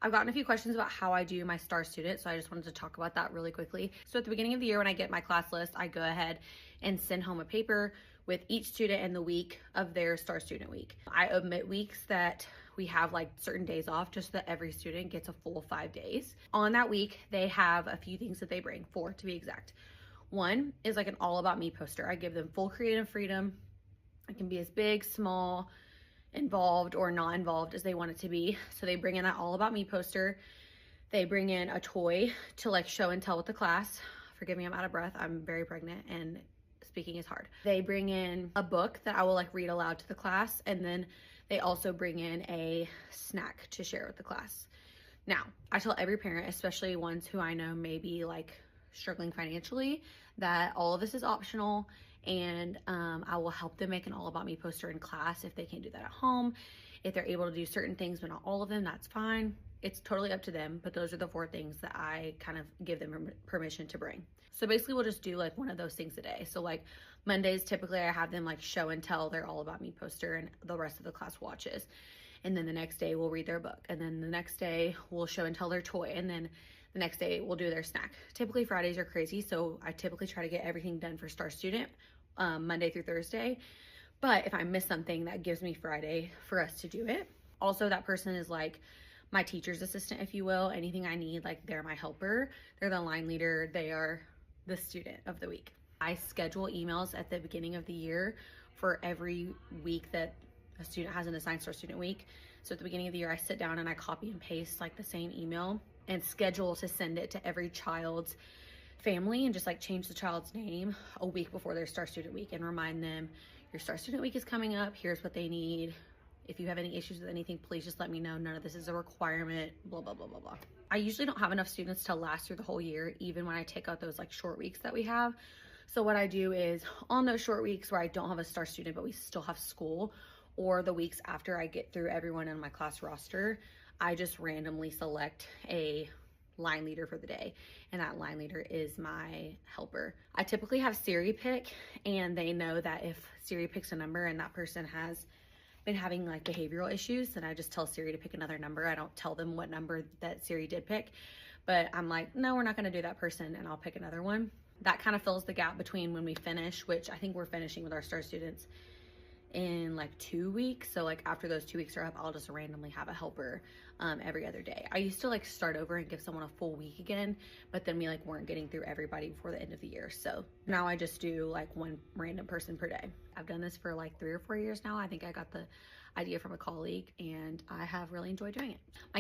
I've gotten a few questions about how I do my star student, so I just wanted to talk about that really quickly. So at the beginning of the year, when I get my class list, I go ahead and send home a paper with each student and the week of their star student week. I omit weeks that we have like certain days off just so that every student gets a full 5 days. On that week, they have a few things that they bring, 4 to be exact. One is like an all about me poster. I give them full creative freedom. It can be as big, small, involved, or not involved as they want it to be. So they bring in that all about me poster. They bring in a toy to like show and tell with the class. Forgive me, I'm out of breath. I'm very pregnant and speaking is hard. They bring in a book that I will like read aloud to the class, and then they also bring in a snack to share with the class. Now, I tell every parent, especially ones who I know may be like struggling financially, that all of this is optional, and I will help them make an all about me poster in class if they can't do that at home. If they're able to do certain things but not all of them, that's fine. It's totally up to them, but those are the 4 things that I kind of give them permission to bring. So basically we'll just do like one of those things a day. So like Mondays, typically I have them like show and tell their all about me poster and the rest of the class watches. And then the next day we'll read their book. And then the next day we'll show and tell their toy. And then the next day we'll do their snack. Typically Fridays are crazy, so I typically try to get everything done for Star Student Monday through Thursday. But if I miss something, that gives me Friday for us to do it. Also, that person is like my teacher's assistant, if you will. Anything I need, like they're my helper. They're the line leader. They are the student of the week. I schedule emails at the beginning of the year for every week that a student has an assigned Star Student week. So at the beginning of the year, I sit down and I copy and paste like the same email and schedule to send it to every child's family, and just like change the child's name a week before their Star Student week and remind them, your Star Student week is coming up. Here's what they need. If you have any issues with anything, please just let me know. None of this is a requirement, blah, blah, blah, blah, blah. I usually don't have enough students to last through the whole year, even when I take out those like short weeks that we have. So what I do is on those short weeks where I don't have a Star Student, but we still have school, or the weeks after I get through everyone in my class roster, I just randomly select a line leader for the day, and that line leader is my helper. I typically have Siri pick, and they know that if Siri picks a number and that person has been having like behavioral issues, then I just tell Siri to pick another number. I don't tell them what number that Siri did pick, but I'm like, no, we're not going to do that person, and I'll pick another one. That kind of fills the gap between when we finish, which I think we're finishing with our Star Students in like 2 weeks. So like after those 2 weeks are up, I'll just randomly have a helper every other day. I used to like start over and give someone a full week again, but then we like weren't getting through everybody before the end of the year. So now I just do like one random person per day. I've done this for like 3 or 4 years now. I think I got the idea from a colleague, and I have really enjoyed doing it. My